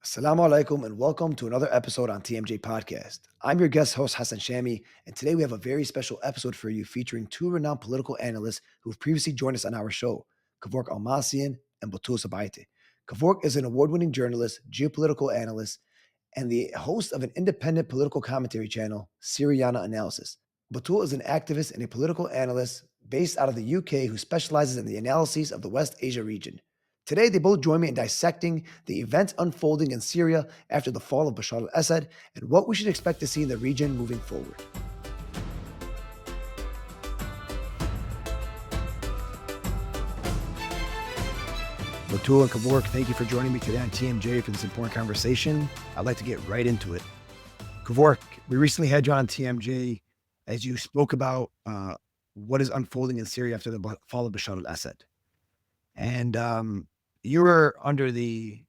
Assalamu alaikum and welcome to another episode on TMJ Podcast. I'm your guest host, Hassan Chami, and today we have a very special episode for you featuring two renowned political analysts who have previously joined us on our show, Kevork Almassian and Batool. Kevork is an award-winning journalist, geopolitical analyst, and the host of an independent political commentary channel, Syriana Analysis. Batool is an activist and a political analyst based out of the UK who specializes in the analyses of the West Asia region. Today, they both join me in dissecting the events unfolding in Syria after the fall of Bashar al-Assad and what we should expect to see in the region moving forward. Batool and Kevork, thank you for joining me today on TMJ for this important conversation. I'd like to get right into it. Kevork, we recently had you on TMJ as you spoke about what is unfolding in Syria after the fall of Bashar al-Assad. And you're under the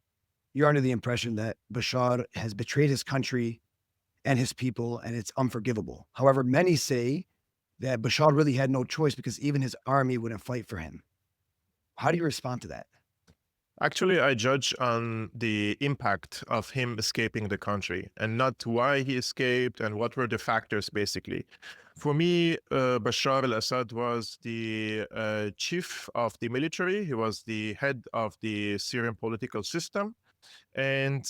impression that Bashar has betrayed his country and his people, and it's unforgivable. However, many say that Bashar really had no choice because even his army wouldn't fight for him. How do you respond to that? Actually, I judge on the impact of him escaping the country and not why he escaped and what were the factors, basically. For me, Bashar al-Assad was the chief of the military. He was the head of the Syrian political system. And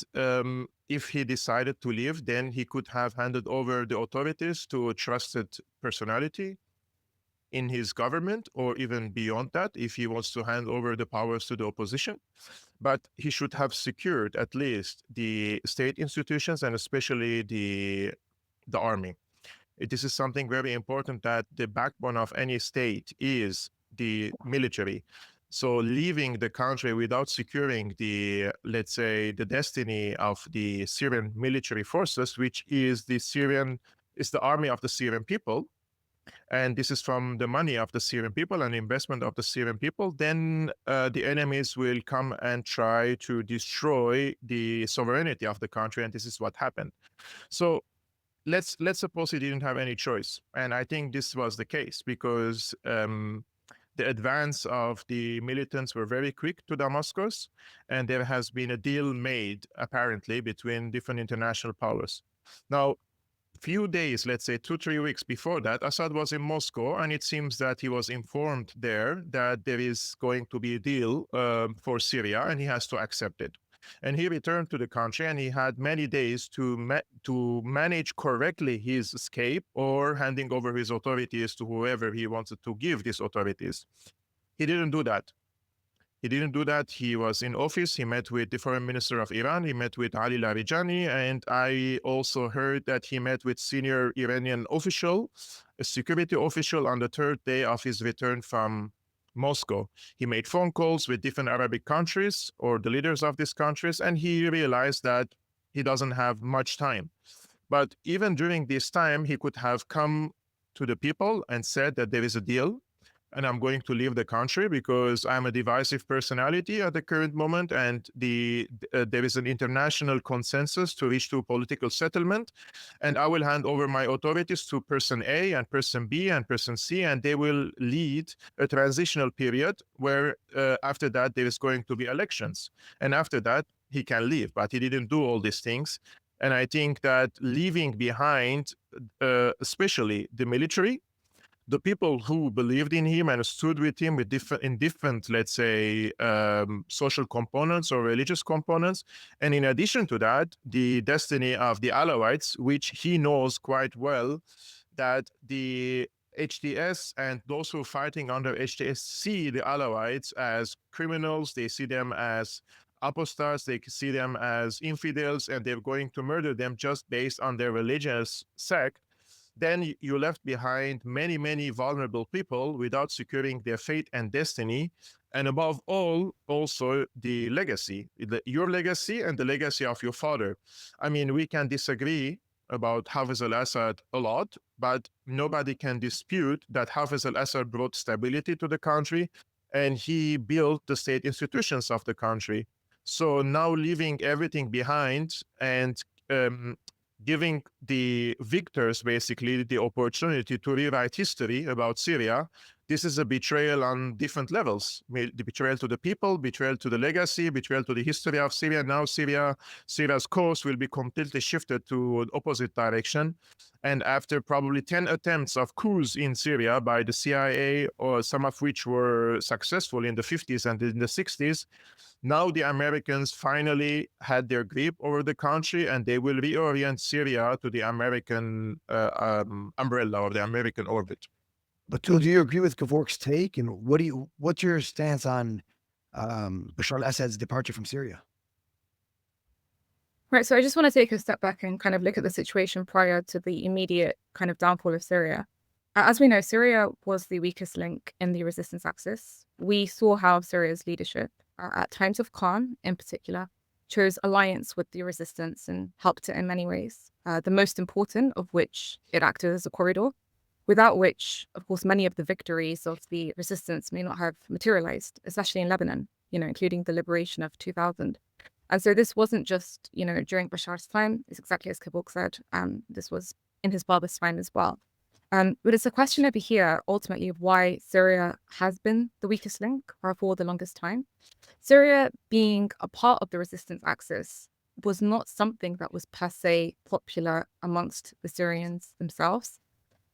if he decided to leave, then he could have handed over the authorities to a trusted personality in his government, or even beyond that, if he wants to hand over the powers to the opposition. But he should have secured at least the state institutions and especially the army. This is something very important, that the backbone of any state is the military. So leaving the country without securing the, let's say, the destiny of the Syrian military forces, which is the army of the Syrian people, and this is from the money of the Syrian people and investment of the Syrian people, then the enemies will come and try to destroy the sovereignty of the country, and this is what happened. So let's suppose he didn't have any choice, and I think this was the case because the advance of the militants were very quick to Damascus, and there has been a deal made apparently between different international powers. Now, few days, let's say 2-3 weeks before that, Assad was in Moscow, and it seems that he was informed there that there is going to be a deal for Syria, and he has to accept it. And he returned to the country, and he had many days to manage correctly his escape or handing over his authorities to whoever he wanted to give these authorities. He didn't do that. He was in office. He met with the foreign minister of Iran. He met with Ali Larijani. And I also heard that he met with senior Iranian official, a security official, on the third day of his return from Moscow. He made phone calls with different Arabic countries or the leaders of these countries, and he realized that he doesn't have much time. But even during this time, he could have come to the people and said that there is a deal, and I'm going to leave the country because I'm a divisive personality at the current moment, and there is an international consensus to reach to a political settlement, and I will hand over my authorities to person A and person B and person C, and they will lead a transitional period where after that there is going to be elections, and after that he can leave. But he didn't do all these things, and I think that leaving behind, especially the military, the people who believed in him and stood with him with different, let's say, social components or religious components. And in addition to that, the destiny of the Alawites, which he knows quite well, that the HTS and those who are fighting under HTS see the Alawites as criminals. They see them as apostates. They see them as infidels, and they're going to murder them just based on their religious sect. Then you left behind many, many vulnerable people without securing their fate and destiny. And above all, also the legacy, your legacy and the legacy of your father. I mean, we can disagree about Hafez al-Assad a lot, but nobody can dispute that Hafez al-Assad brought stability to the country, and he built the state institutions of the country. So now leaving everything behind and giving the victors basically the opportunity to rewrite history about Syria, this is a betrayal on different levels. The betrayal to the people, betrayal to the legacy, betrayal to the history of Syria. Now Syria's course will be completely shifted to an opposite direction. And after probably 10 attempts of coups in Syria by the CIA, or some of which were successful in the 50s and in the 60s, now the Americans finally had their grip over the country, and they will reorient Syria to the American umbrella or the American orbit. Batul, do you agree with Kevork's take? And what's your stance on Bashar al-Assad's departure from Syria? Right, so I just want to take a step back and kind of look at the situation prior to the immediate kind of downfall of Syria. As we know, Syria was the weakest link in the resistance axis. We saw how Syria's leadership, at times of calm in particular, chose alliance with the resistance and helped it in many ways. The most important of which it acted as a corridor, without which, of course, many of the victories of the resistance may not have materialized, especially in Lebanon, including the liberation of 2000. And so this wasn't just, during Bashar's time, it's exactly as Kevork said, this was in his father's time as well. But it's a question over here, ultimately, of why Syria has been the weakest link for the longest time. Syria, being a part of the resistance axis, was not something that was per se popular amongst the Syrians themselves.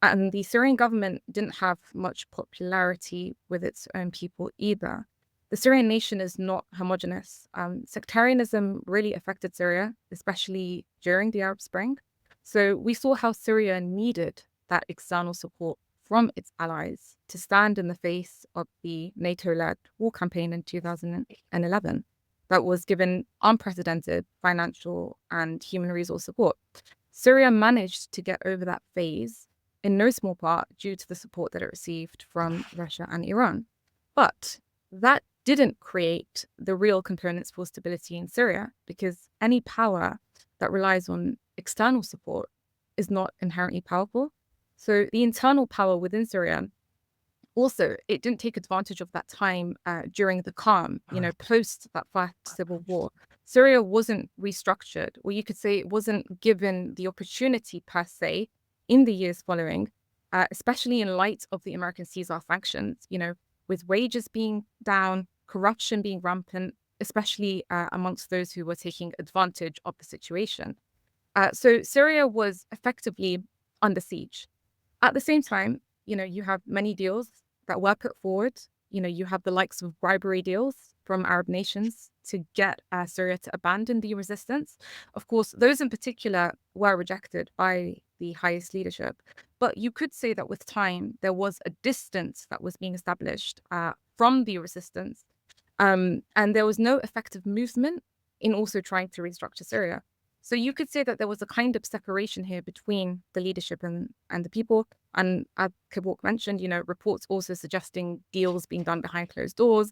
And the Syrian government didn't have much popularity with its own people either. The Syrian nation is not homogenous. Sectarianism really affected Syria, especially during the Arab Spring. So we saw how Syria needed that external support from its allies to stand in the face of the NATO-led war campaign in 2011 that was given unprecedented financial and human resource support. Syria managed to get over that phase in no small part due to the support that it received from Russia and Iran. But that didn't create the real components for stability in Syria, because any power that relies on external support is not inherently powerful. So the internal power within Syria, also, it didn't take advantage of that time during the calm, post that first civil war. Syria wasn't restructured, or you could say it wasn't given the opportunity per se in the years following, especially in light of the American Caesar sanctions, with wages being down, corruption being rampant, especially amongst those who were taking advantage of the situation. So Syria was effectively under siege. At the same time, you have many deals that were put forward. You have the likes of bribery deals from Arab nations to get Syria to abandon the resistance. Of course, those in particular were rejected by the highest leadership. But you could say that with time, there was a distance that was being established from the resistance. And there was no effective movement in also trying to restructure Syria. So you could say that there was a kind of separation here between the leadership and the people. And as Kevork mentioned, reports also suggesting deals being done behind closed doors.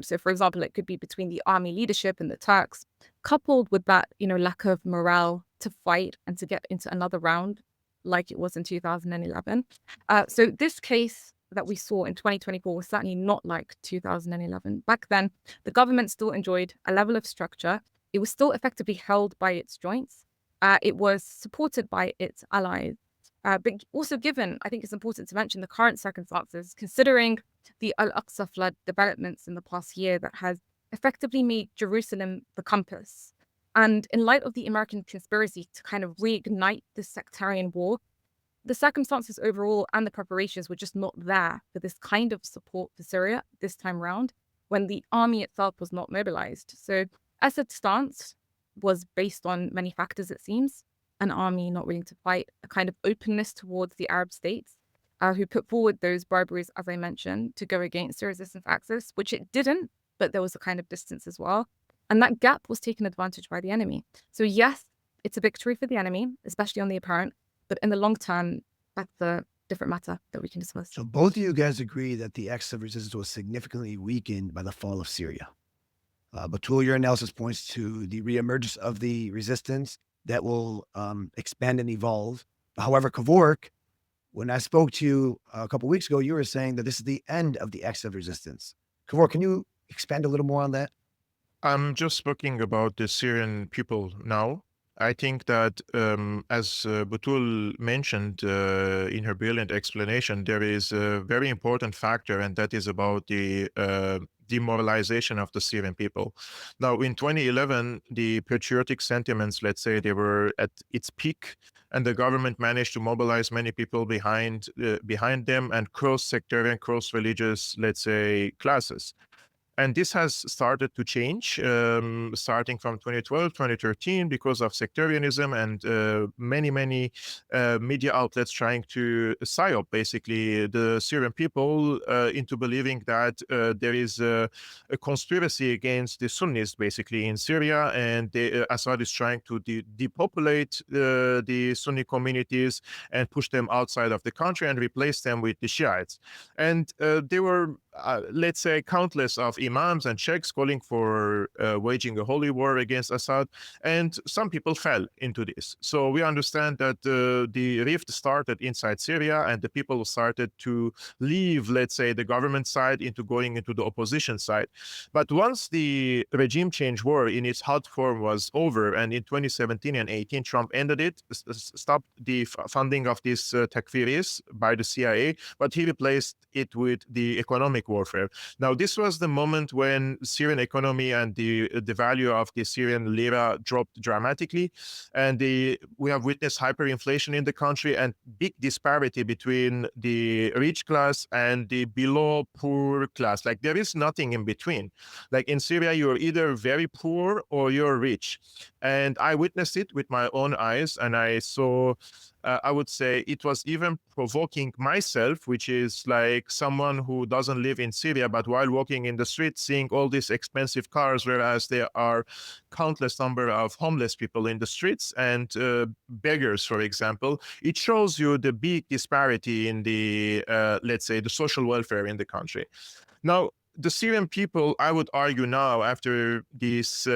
So for example, it could be between the army leadership and the Turks, coupled with that, lack of morale to fight and to get into another round like it was in 2011. So this case that we saw in 2024 was certainly not like 2011. Back then, the government still enjoyed a level of structure. It was still effectively held by its joints. It was supported by its allies. But also given, I think it's important to mention the current circumstances, considering the Al-Aqsa flood developments in the past year that has effectively made Jerusalem the compass. And in light of the American conspiracy to kind of reignite this sectarian war, the circumstances overall and the preparations were just not there for this kind of support for Syria this time round, when the army itself was not mobilized. So Assad's stance was based on many factors, it seems: an army not willing to fight, a kind of openness towards the Arab states, who put forward those briberies, as I mentioned, to go against the resistance axis, which it didn't, but there was a kind of distance as well. And that gap was taken advantage by the enemy. So yes, it's a victory for the enemy, especially on the apparent, but in the long term, that's a different matter that we can discuss. So both of you guys agree that the axis of resistance was significantly weakened by the fall of Syria. Batool, your analysis points to the reemergence of the resistance that will expand and evolve. However, Kevork, when I spoke to you a couple of weeks ago, you were saying that this is the end of the axis of resistance. Kevork, can you expand a little more on that? I'm just speaking about the Syrian people now. I think that, as Batool mentioned in her brilliant explanation, there is a very important factor, and that is about the demoralization of the Syrian people. Now, in 2011, the patriotic sentiments, let's say, they were at its peak, and the government managed to mobilize many people behind them and cross-sectarian, cross-religious, let's say, classes. And this has started to change, starting from 2012, 2013, because of sectarianism and many media outlets trying to psyop basically the Syrian people into believing that there is a conspiracy against the Sunnis basically in Syria, and Assad is trying to depopulate the Sunni communities and push them outside of the country and replace them with the Shiites. And there were, let's say, countless of imams and sheikhs calling for waging a holy war against Assad, and some people fell into this. So we understand that the rift started inside Syria, and the people started to leave, let's say, the government side into going into the opposition side. But once the regime change war in its hot form was over, and in 2017 and 18, Trump ended it, stopped the funding of these takfiris by the CIA, but he replaced it with the economic warfare. Now, this was the moment when Syrian economy and the value of the Syrian lira dropped dramatically, and we have witnessed hyperinflation in the country and big disparity between the rich class and the below poor class. Like, there is nothing in between. Like in Syria, you're either very poor or you're rich. And I witnessed it with my own eyes, and I saw, I would say it was even provoking myself, which is like someone who doesn't live in Syria, but while walking in the street, seeing all these expensive cars, whereas there are countless number of homeless people in the streets and beggars, for example. It shows you the big disparity in the, let's say, the social welfare in the country. Now, the Syrian people, I would argue now, after this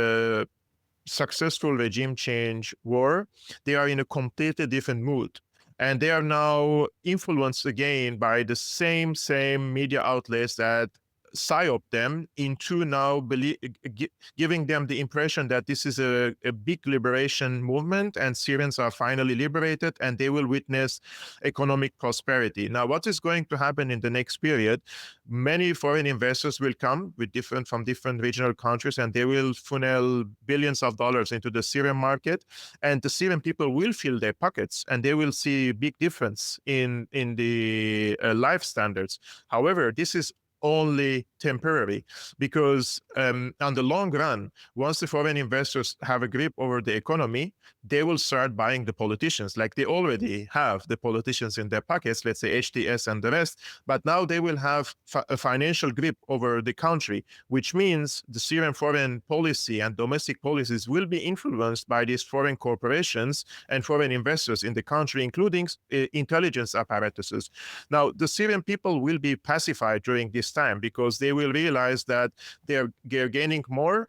successful regime change war, they are in a completely different mood. And they are now influenced again by the same media outlets that psyop them into now giving them the impression that this is a big liberation movement and Syrians are finally liberated and they will witness economic prosperity. Now, what is going to happen in the next period? Many foreign investors will come from different regional countries, and they will funnel billions of dollars into the Syrian market, and the Syrian people will fill their pockets and they will see big difference in the life standards. However, this is only temporary, because on the long run, once the foreign investors have a grip over the economy, they will start buying the politicians, like they already have the politicians in their pockets, let's say HTS and the rest, but now they will have a financial grip over the country, which means the Syrian foreign policy and domestic policies will be influenced by these foreign corporations and foreign investors in the country, including intelligence apparatuses. Now, the Syrian people will be pacified during this time because they will realize that they're gaining more,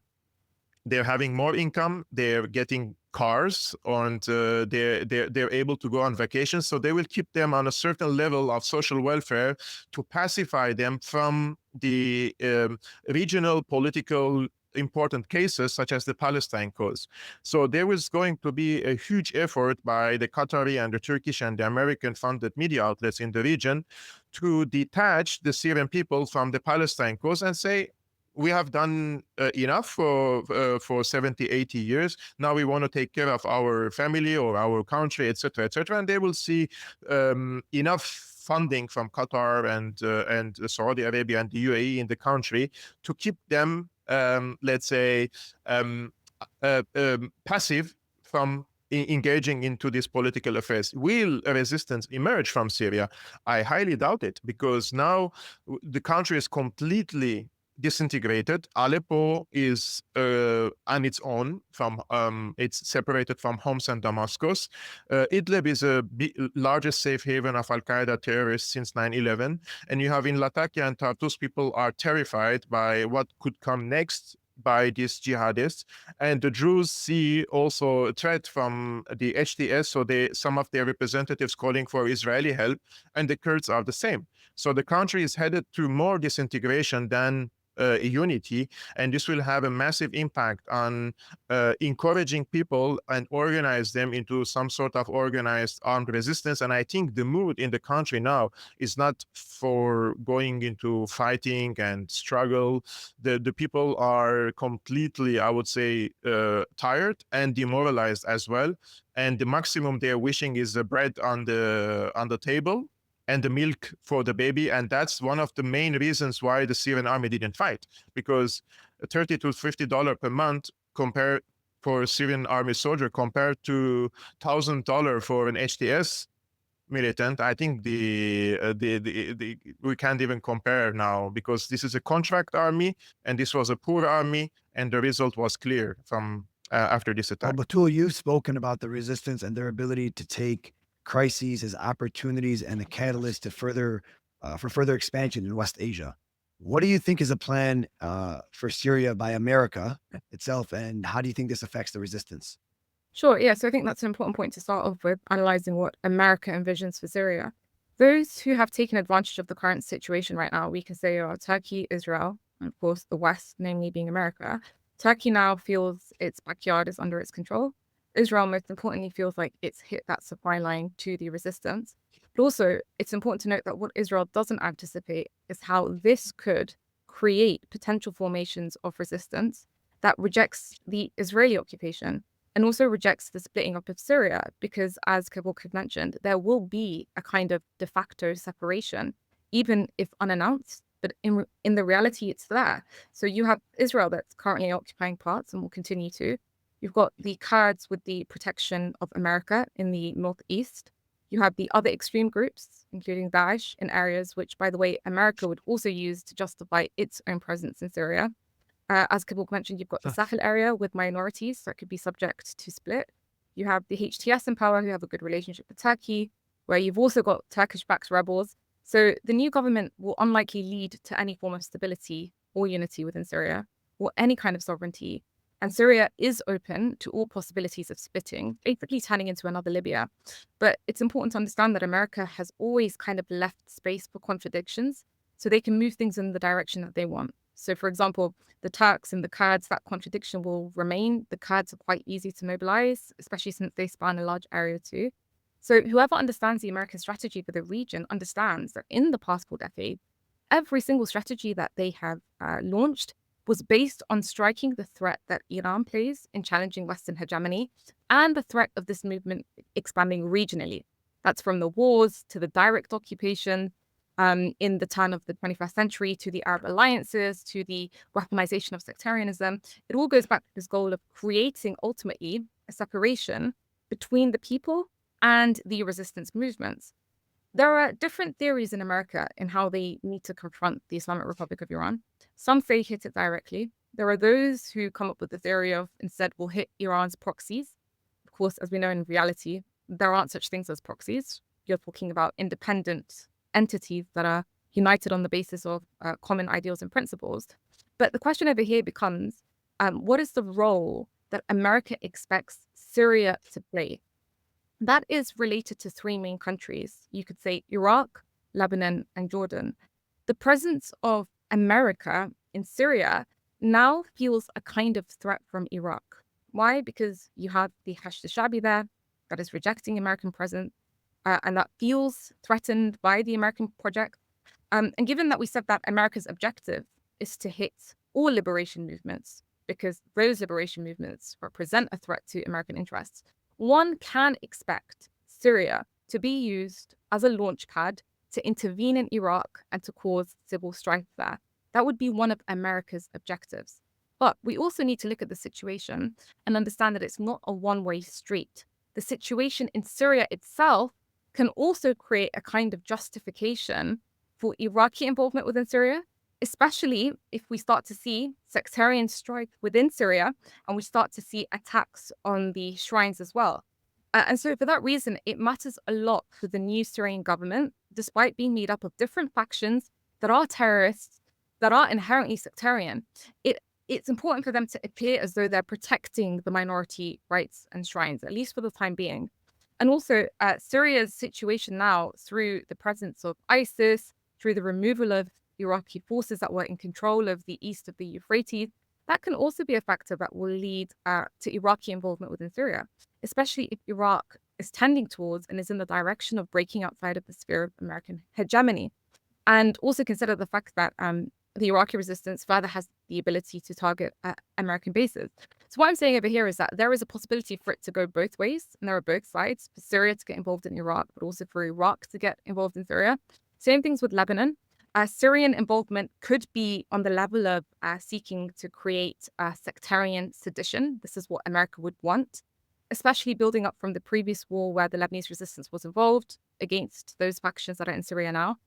they're having more income, they're getting cars, and they're able to go on vacation. So they will keep them on a certain level of social welfare to pacify them from the regional political important cases such as the Palestine cause. So there was going to be a huge effort by the Qatari and the Turkish and the American funded media outlets in the region to detach the Syrian people from the Palestine cause and say, we have done enough for 70, 80 years. Now we want to take care of our family or our country, etc., etc. And they will see enough funding from Qatar and Saudi Arabia and the UAE in the country to keep them, let's say, passive from engaging into these political affairs. Will a resistance emerge from Syria? I highly doubt it, because now the country is completely disintegrated. Aleppo is on its own, it's separated from Homs and Damascus. Idlib is the largest safe haven of Al-Qaeda terrorists since 9/11. And you have in Latakia and Tartus, people are terrified by what could come next by these jihadists. And the Druze see also a threat from the HTS, so some of their representatives calling for Israeli help, and the Kurds are the same. So the country is headed to more disintegration than unity, and this will have a massive impact on encouraging people and organize them into some sort of organized armed resistance. And I think the mood in the country now is not for going into fighting and struggle. The people are completely, I would say, tired and demoralized as well. And the maximum they're wishing is the bread on the table and the milk for the baby. And that's one of the main reasons why the Syrian army didn't fight, because $30 to $50 per month compared for a Syrian army soldier compared to $1,000 for an HTS militant. I think we can't even compare now, because this is a contract army and this was a poor army, and the result was clear from after this Well, attack. Batool, you've spoken about the resistance and their ability to take crises as opportunities and a catalyst to for further expansion in West Asia. What do you think is a plan for Syria by America itself, and how do you think this affects the resistance? Sure, yeah. So I think that's an important point to start off with, analyzing what America envisions for Syria. Those who have taken advantage of the current situation right now, we can say, are Turkey, Israel, and of course the West, namely being America. Turkey now feels its backyard is under its control. Israel, most importantly, feels like it's hit that supply line to the resistance. But also, it's important to note that what Israel doesn't anticipate is how this could create potential formations of resistance that rejects the Israeli occupation and also rejects the splitting up of Syria, because, as Kevork had mentioned, there will be a kind of de facto separation, even if unannounced. But in the reality, it's there. So you have Israel that's currently occupying parts and will continue to. You've got the Kurds with the protection of America in the northeast. You have the other extreme groups, including Daesh, in areas which, by the way, America would also use to justify its own presence in Syria. As Kevork mentioned, you've got the Sahel area with minorities that could be subject to split. You have the HTS in power, who have a good relationship with Turkey, where you've also got Turkish-backed rebels. So the new government will unlikely lead to any form of stability or unity within Syria, or any kind of sovereignty. And Syria is open to all possibilities of splitting, basically turning into another Libya. But it's important to understand that America has always kind of left space for contradictions so they can move things in the direction that they want. So, for example, the Turks and the Kurds, that contradiction will remain. The Kurds are quite easy to mobilize, especially since they span a large area too. So whoever understands the American strategy for the region understands that in the past 4 decades, every single strategy that they have launched was based on striking the threat that Iran plays in challenging Western hegemony and the threat of this movement expanding regionally. That's from the wars to the direct occupation in the turn of the 21st century, to the Arab alliances, to the weaponization of sectarianism. It all goes back to this goal of creating ultimately a separation between the people and the resistance movements. There are different theories in America in how they need to confront the Islamic Republic of Iran. Some say hit it directly. There are those who come up with the theory of instead we'll hit Iran's proxies. Of course, as we know in reality, there aren't such things as proxies. You're talking about independent entities that are united on the basis of common ideals and principles. But the question over here becomes, what is the role that America expects Syria to play? That is related to 3 main countries. You could say Iraq, Lebanon, and Jordan. The presence of America in Syria now feels a kind of threat from Iraq. Why? Because you have the Hashd al-Shabi there that is rejecting American presence, and that feels threatened by the American project. And given that we said that America's objective is to hit all liberation movements, because those liberation movements represent a threat to American interests, one can expect Syria to be used as a launch pad to intervene in Iraq and to cause civil strife there. That would be one of America's objectives. But we also need to look at the situation and understand that it's not a one-way street. The situation in Syria itself can also create a kind of justification for Iraqi involvement within Syria, especially if we start to see sectarian strife within Syria and we start to see attacks on the shrines as well. And so for that reason, it matters a lot for the new Syrian government, despite being made up of different factions that are terrorists, that are inherently sectarian. It's important for them to appear as though they're protecting the minority rights and shrines, at least for the time being. And also Syria's situation now, through the presence of ISIS, through the removal of Iraqi forces that were in control of the east of the Euphrates, that can also be a factor that will lead to Iraqi involvement within Syria, especially if Iraq is tending towards and is in the direction of breaking outside of the sphere of American hegemony. And also consider the fact that the Iraqi resistance further has the ability to target American bases. So what I'm saying over here is that there is a possibility for it to go both ways, and there are both sides, for Syria to get involved in Iraq, but also for Iraq to get involved in Syria. Same things with Lebanon. Syrian involvement could be on the level of seeking to create sectarian sedition. This is what America would want, especially building up from the previous war where the Lebanese resistance was involved against those factions that are in Syria now.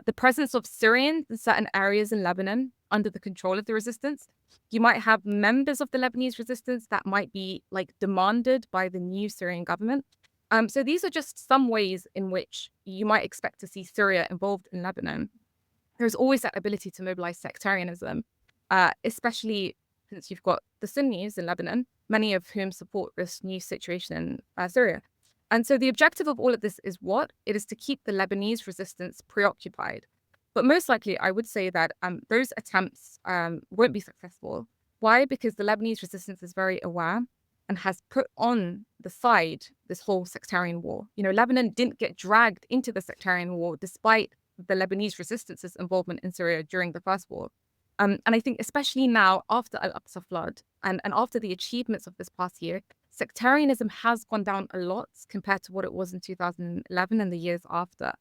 The presence of Syrians in certain areas in Lebanon under the control of the resistance. You might have members of the Lebanese resistance that might be like demanded by the new Syrian government. So these are just some ways in which you might expect to see Syria involved in Lebanon. There's always that ability to mobilize sectarianism, especially since you've got the Sunnis in Lebanon, many of whom support this new situation in Syria. And so the objective of all of this is what? It is to keep the Lebanese resistance preoccupied. But most likely, I would say that those attempts won't be successful. Why? Because the Lebanese resistance is very aware and has put on the side this whole sectarian war. You know, Lebanon didn't get dragged into the sectarian war despite the Lebanese resistance's involvement in Syria during the first war. And I think especially now after Al-Aqsa flood and after the achievements of this past year, sectarianism has gone down a lot compared to what it was in 2011 and the years after.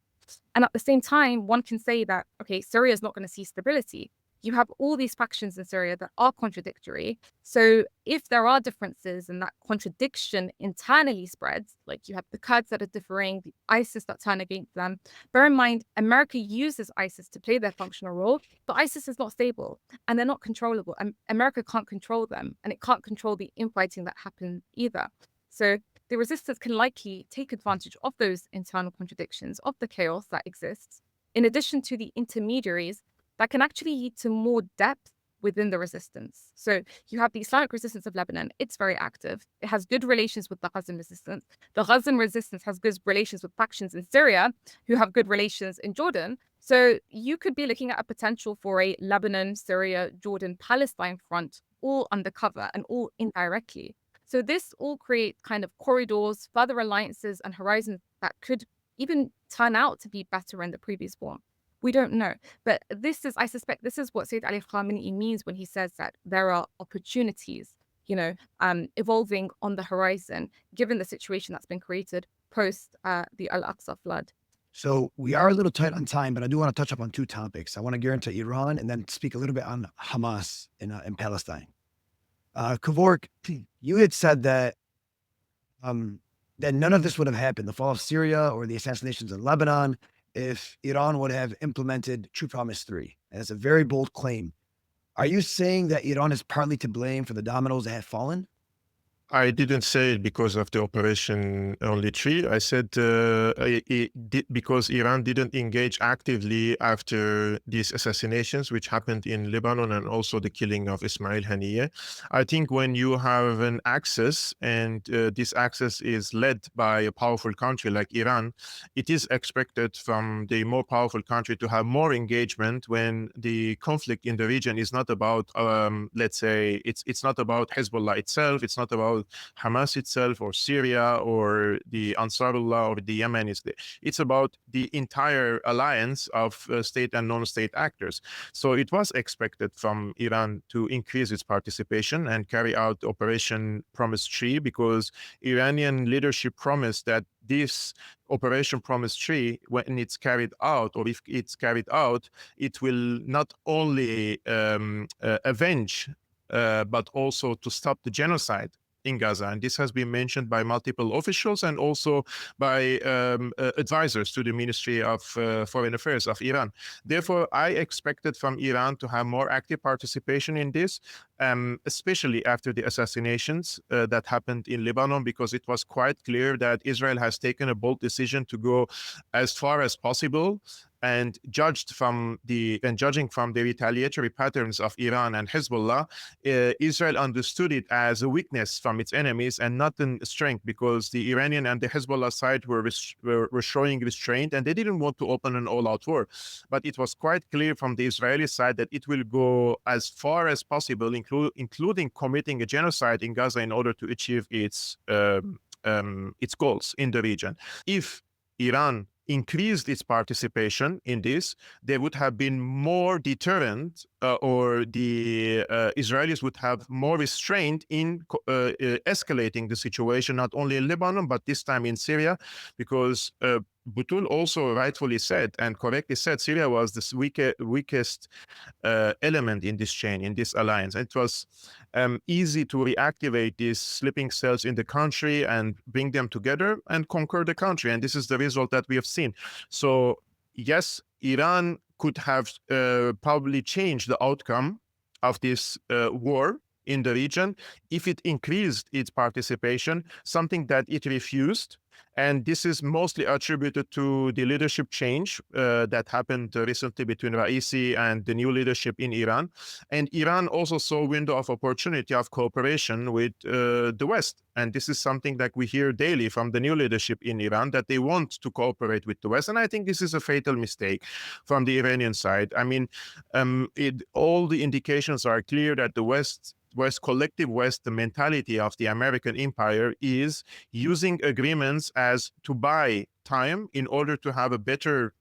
And at the same time, one can say that, okay, Syria is not going to see stability. You have all these factions in Syria that are contradictory. So if there are differences and that contradiction internally spreads, like you have the Kurds that are differing, the ISIS that turn against them, bear in mind, America uses ISIS to play their functional role, but ISIS is not stable and they're not controllable. And America can't control them and it can't control the infighting that happens either. So the resistance can likely take advantage of those internal contradictions, of the chaos that exists, in addition to the intermediaries that can actually lead to more depth within the resistance. So you have the Islamic resistance of Lebanon. It's very active. It has good relations with the Ghazan resistance. The Ghazan resistance has good relations with factions in Syria who have good relations in Jordan. So you could be looking at a potential for a Lebanon, Syria, Jordan, Palestine front, all undercover and all indirectly. So this all creates kind of corridors, further alliances and horizons that could even turn out to be better in the previous form. We don't know. But I suspect this is what Sayyid Ali Khamenei means when he says that there are opportunities, evolving on the horizon, given the situation that's been created post the Al-Aqsa flood. So we are a little tight on time, but I do want to touch up on two topics. I want to get into Iran and then speak a little bit on Hamas in Palestine. Kevork, you had said that none of this would have happened, the fall of Syria or the assassinations in Lebanon, if Iran would have implemented True Promise 3. And it's a very bold claim. Are you saying that Iran is partly to blame for the dominoes that have fallen? I didn't say it because of the Operation Only Tree. I said because Iran didn't engage actively after these assassinations, which happened in Lebanon, and also the killing of Ismail Haniyeh. I think when you have an axis, and this axis is led by a powerful country like Iran, it is expected from the more powerful country to have more engagement when the conflict in the region is not about, let's say, it's not about Hezbollah itself, it's not about Hamas itself or Syria or the Ansarullah or the Yemen. It's about the entire alliance of state and non-state actors. So it was expected from Iran to increase its participation and carry out Operation Promise Tree, because Iranian leadership promised that this Operation Promise Tree, when it's carried out, or if it's carried out, it will not only avenge, but also to stop the genocide in Gaza. And this has been mentioned by multiple officials and also by advisors to the Ministry of Foreign Affairs of Iran. Therefore, I expected from Iran to have more active participation in this, especially after the assassinations that happened in Lebanon, because it was quite clear that Israel has taken a bold decision to go as far as possible And judging from the retaliatory patterns of Iran and Hezbollah, Israel understood it as a weakness from its enemies and not a strength, because the Iranian and the Hezbollah side were showing restraint and they didn't want to open an all-out war. But it was quite clear from the Israeli side that it will go as far as possible, including committing a genocide in Gaza in order to achieve its goals in the region. If Iran increased its participation in this, they would have been more deterrent, or the Israelis would have more restraint in escalating the situation, not only in Lebanon, but this time in Syria, because Batool also rightfully said and correctly said Syria was the weakest element in this chain, in this alliance. It was easy to reactivate these sleeping cells in the country and bring them together and conquer the country. And this is the result that we have seen. So yes, Iran could have probably changed the outcome of this war in the region if it increased its participation, something that it refused. And this is mostly attributed to the leadership change that happened recently between Raisi and the new leadership in Iran. And Iran also saw a window of opportunity of cooperation with the West. And this is something that we hear daily from the new leadership in Iran, that they want to cooperate with the West. And I think this is a fatal mistake from the Iranian side. I mean, all the indications are clear that the collective West, the mentality of the American empire is using agreements as to buy time in order to have a better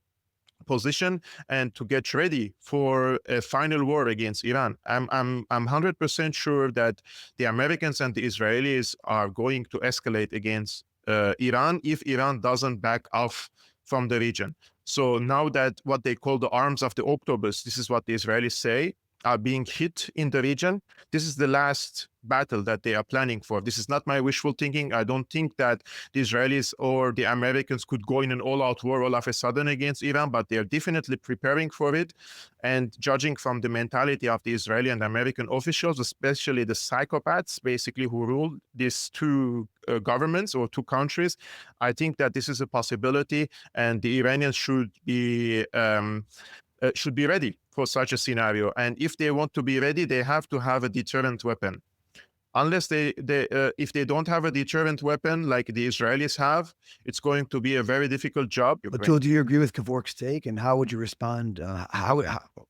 position and to get ready for a final war against Iran. I'm 100% sure that the Americans and the Israelis are going to escalate against Iran if Iran doesn't back off from the region. So now that what they call the arms of the octopus, this is what the Israelis say, are being hit in the region, this is the last battle that they are planning for. This is not my wishful thinking. I don't think that the Israelis or the Americans could go in an all-out war all of a sudden against Iran, but they are definitely preparing for it. And judging from the mentality of the Israeli and American officials, especially the psychopaths basically who rule these two governments or two countries, I think that this is a possibility, and the Iranians should be ready for such a scenario. And if they want to be ready, they have to have a deterrent weapon. Unless if they don't have a deterrent weapon like the Israelis have, it's going to be a very difficult job. Batool, do you agree with Kevork's take? And how would you respond?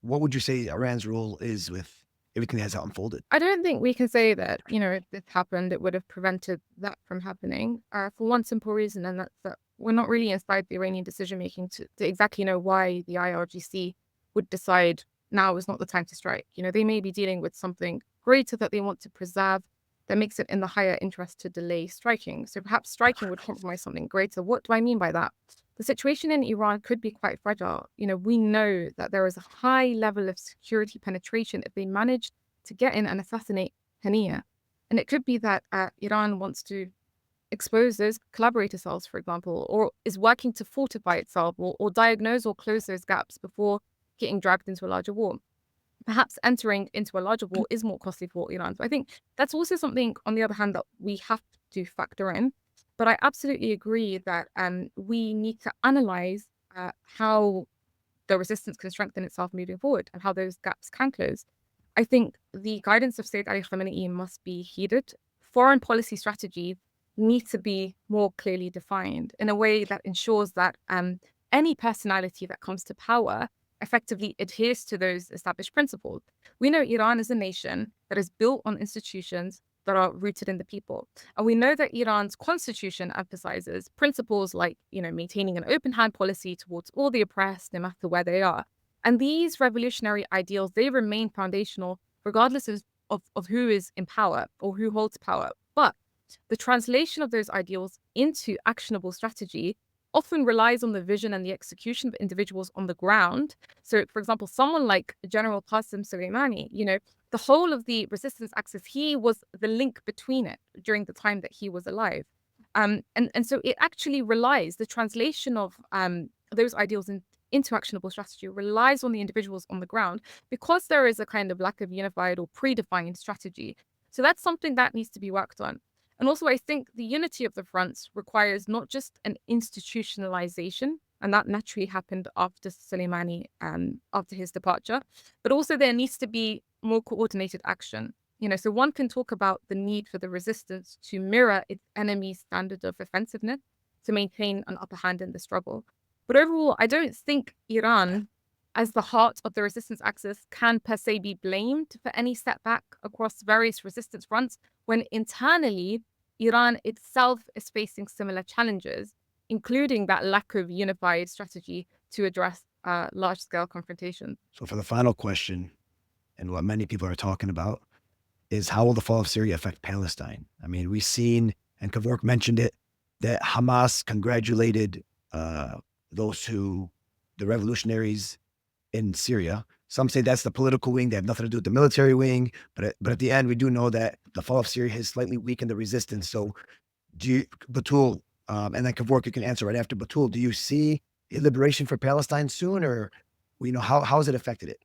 What would you say Iran's role is with everything that has unfolded? I don't think we can say that, if this happened, it would have prevented that from happening, for one simple reason, and that's that we're not really inside the Iranian decision-making to exactly know why the IRGC would decide now is not the time to strike. They may be dealing with something greater that they want to preserve that makes it in the higher interest to delay striking. So perhaps striking would compromise something greater. What do I mean by that? The situation in Iran could be quite fragile. We know that there is a high level of security penetration if they manage to get in and assassinate Haniyeh. And it could be that Iran wants to expose those collaborator cells, for example, or is working to fortify itself or diagnose or close those gaps before getting dragged into a larger war. Perhaps entering into a larger war is more costly for Iran. So I think that's also something, on the other hand, that we have to factor in. But I absolutely agree that we need to analyze how the resistance can strengthen itself moving forward and how those gaps can close. I think the guidance of Sayyid Ali Khamenei must be heeded. Foreign policy strategies need to be more clearly defined in a way that ensures that any personality that comes to power effectively adheres to those established principles. We know Iran is a nation that is built on institutions that are rooted in the people. And we know that Iran's constitution emphasizes principles like, maintaining an open hand policy towards all the oppressed, no matter where they are. And these revolutionary ideals, they remain foundational regardless of who is in power or who holds power. But the translation of those ideals into actionable strategy often relies on the vision and the execution of individuals on the ground. So, for example, someone like General Qasem Soleimani, the whole of the resistance axis, he was the link between it during the time that he was alive. And so it actually relies, the translation of those ideals into actionable strategy relies on the individuals on the ground because there is a kind of lack of unified or predefined strategy. So that's something that needs to be worked on. And also, I think the unity of the fronts requires not just an institutionalization And that naturally happened after Soleimani, after his departure. But also there needs to be more coordinated action. So one can talk about the need for the resistance to mirror its enemy's standard of offensiveness to maintain an upper hand in the struggle. But overall, I don't think Iran, as the heart of the resistance axis, can per se be blamed for any setback across various resistance fronts when internally Iran itself is facing similar challenges, including that lack of unified strategy to address large-scale confrontation. So for the final question, and what many people are talking about, is how will the fall of Syria affect Palestine? I mean, we've seen, and Kevork mentioned it, that Hamas congratulated the revolutionaries in Syria. Some say that's the political wing. They have nothing to do with the military wing. But at the end, we do know that the fall of Syria has slightly weakened the resistance. So Batool, and then Kevork, you can answer right after Batool. Do you see a liberation for Palestine soon, or how has it affected it?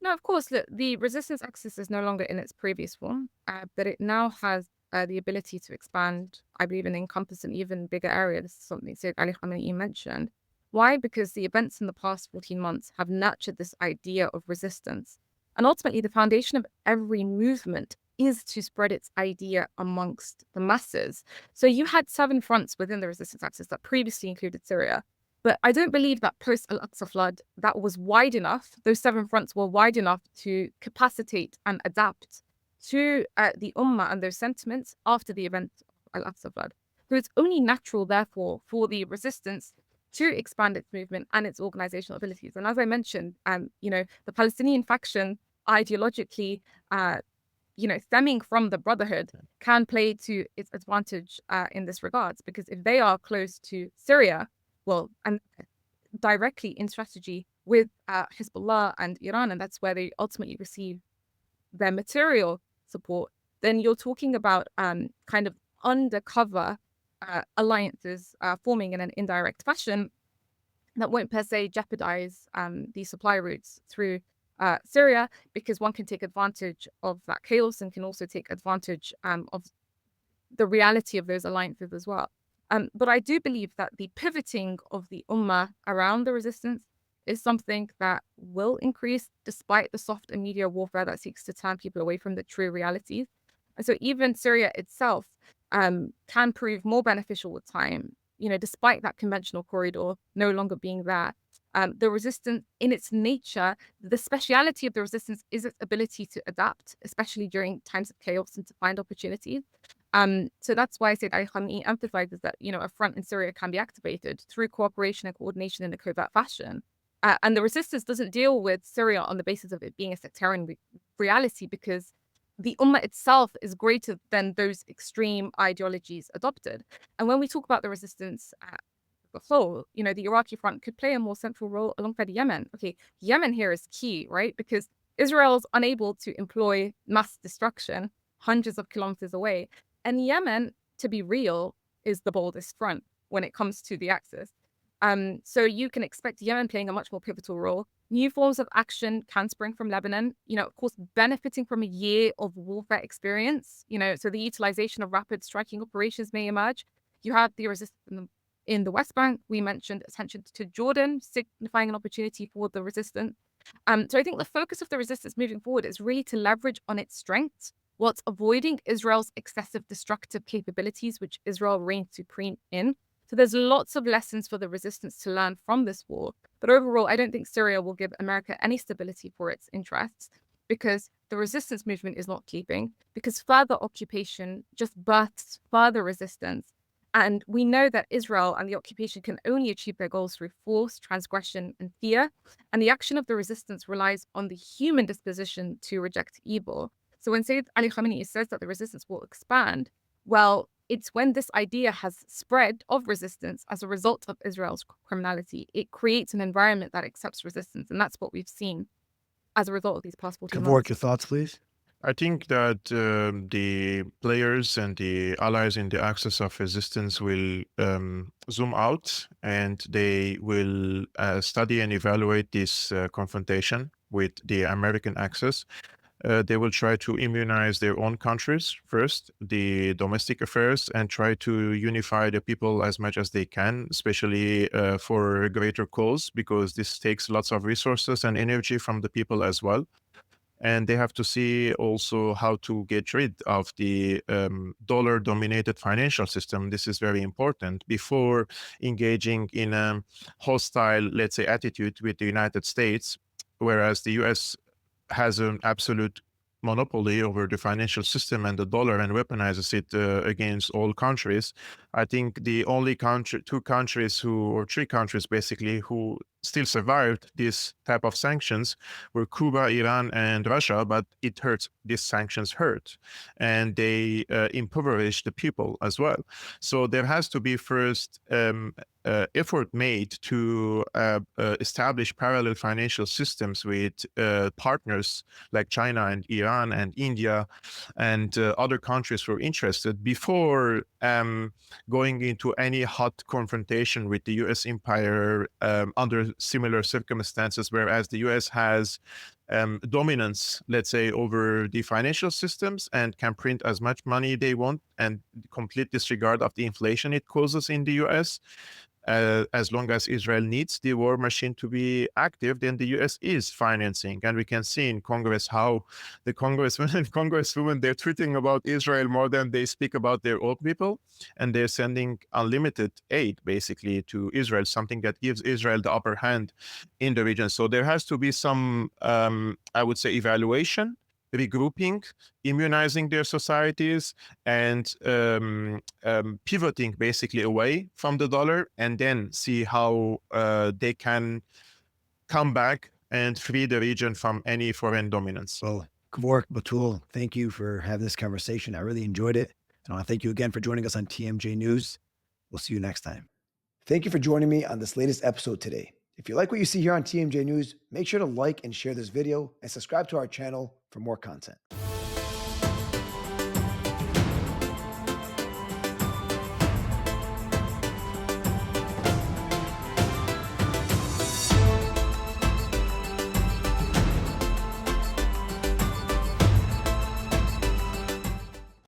No, of course, look, the resistance axis is no longer in its previous form, but it now has the ability to expand, I believe, and encompass an even bigger area. This is something Sayyid Ali Khamenei mentioned. Why? Because the events in the past 14 months have nurtured this idea of resistance. And ultimately, the foundation of every movement is to spread its idea amongst the masses. So you had 7 fronts within the resistance axis that previously included Syria. But I don't believe that post Al-Aqsa flood, that was wide enough. Those 7 fronts were wide enough to capacitate and adapt to the Ummah and those sentiments after the event of Al-Aqsa flood. So it's only natural, therefore, for the resistance to expand its movement and its organizational abilities. And as I mentioned, the Palestinian faction ideologically, stemming from the Brotherhood, can play to its advantage in this regards, because if they are close to Syria, and directly in strategy with Hezbollah and Iran, and that's where they ultimately receive their material support, then you're talking about kind of undercover alliances forming in an indirect fashion that won't per se jeopardize the supply routes through Syria, because one can take advantage of that chaos and can also take advantage of the reality of those alliances as well. But I do believe that the pivoting of the Ummah around the resistance is something that will increase despite the soft and media warfare that seeks to turn people away from the true realities. And so even Syria itself can prove more beneficial with time, despite that conventional corridor no longer being there. The resistance in its nature, the speciality of the resistance is its ability to adapt, especially during times of chaos, and to find opportunities. So that's why I said Ali Khamenei emphasizes that, a front in Syria can be activated through cooperation and coordination in a covert fashion. And the resistance doesn't deal with Syria on the basis of it being a sectarian reality, because the Ummah itself is greater than those extreme ideologies adopted. And when we talk about the resistance as a whole, the Iraqi front could play a more central role alongside Yemen. Okay, Yemen here is key, right? Because Israel's unable to employ mass destruction hundreds of kilometers away. And Yemen, to be real, is the boldest front when it comes to the axis. So you can expect Yemen playing a much more pivotal role. New forms of action can spring from Lebanon, of course, benefiting from a year of warfare experience, so the utilization of rapid striking operations may emerge. You have the resistance in the West Bank. We mentioned attention to Jordan, signifying an opportunity for the resistance. So I think the focus of the resistance moving forward is really to leverage on its strengths, whilst avoiding Israel's excessive destructive capabilities, which Israel reigns supreme in. So there's lots of lessons for the resistance to learn from this war. But overall, I don't think Syria will give America any stability for its interests, because the resistance movement is not keeping, because further occupation just births further resistance. And we know that Israel and the occupation can only achieve their goals through force, transgression, and fear. And the action of the resistance relies on the human disposition to reject evil. So when Sayyid Ali Khamenei says that the resistance will expand, well, it's when this idea has spread of resistance as a result of Israel's criminality. It creates an environment that accepts resistance. And that's what we've seen as a result of these past 14 Kevork, months. your thoughts, please? I think that the players and the allies in the axis of resistance will zoom out, and they will study and evaluate this confrontation with the American axis. They will try to immunize their own countries first, the domestic affairs, and try to unify the people as much as they can, especially for a greater cause, because this takes lots of resources and energy from the people as well. And they have to see also how to get rid of the dollar-dominated financial system. This is very important before engaging in a hostile, let's say, attitude with the United States, whereas the US has an absolute monopoly over the financial system and the dollar and weaponizes it against all countries. I think the only two countries or three countries basically who still survived this type of sanctions were Cuba, Iran, and Russia, but it hurts. These sanctions hurt, and they impoverish the people as well. So there has to be first effort made to establish parallel financial systems with partners like China and Iran and India and other countries who are interested before going into any hot confrontation with the US empire under similar circumstances, whereas the US has dominance, let's say, over the financial systems and can print as much money they want and complete disregard of the inflation it causes in the US. As long as Israel needs the war machine to be active, then the US is financing. And we can see in Congress how the congressmen and congresswomen, they're tweeting about Israel more than they speak about their own people. And they're sending unlimited aid, basically, to Israel, something that gives Israel the upper hand in the region. So there has to be some, I would say, evaluation, regrouping, immunizing their societies, and pivoting basically away from the dollar, and then see how they can come back and free the region from any foreign dominance. Well, Kevork, Batool, thank you for having this conversation. I really enjoyed it. And I want to thank you again for joining us on TMJ News. We'll see you next time. Thank you for joining me on this latest episode today. If you like what you see here on TMJ News, make sure to like and share this video and subscribe to our channel for more content.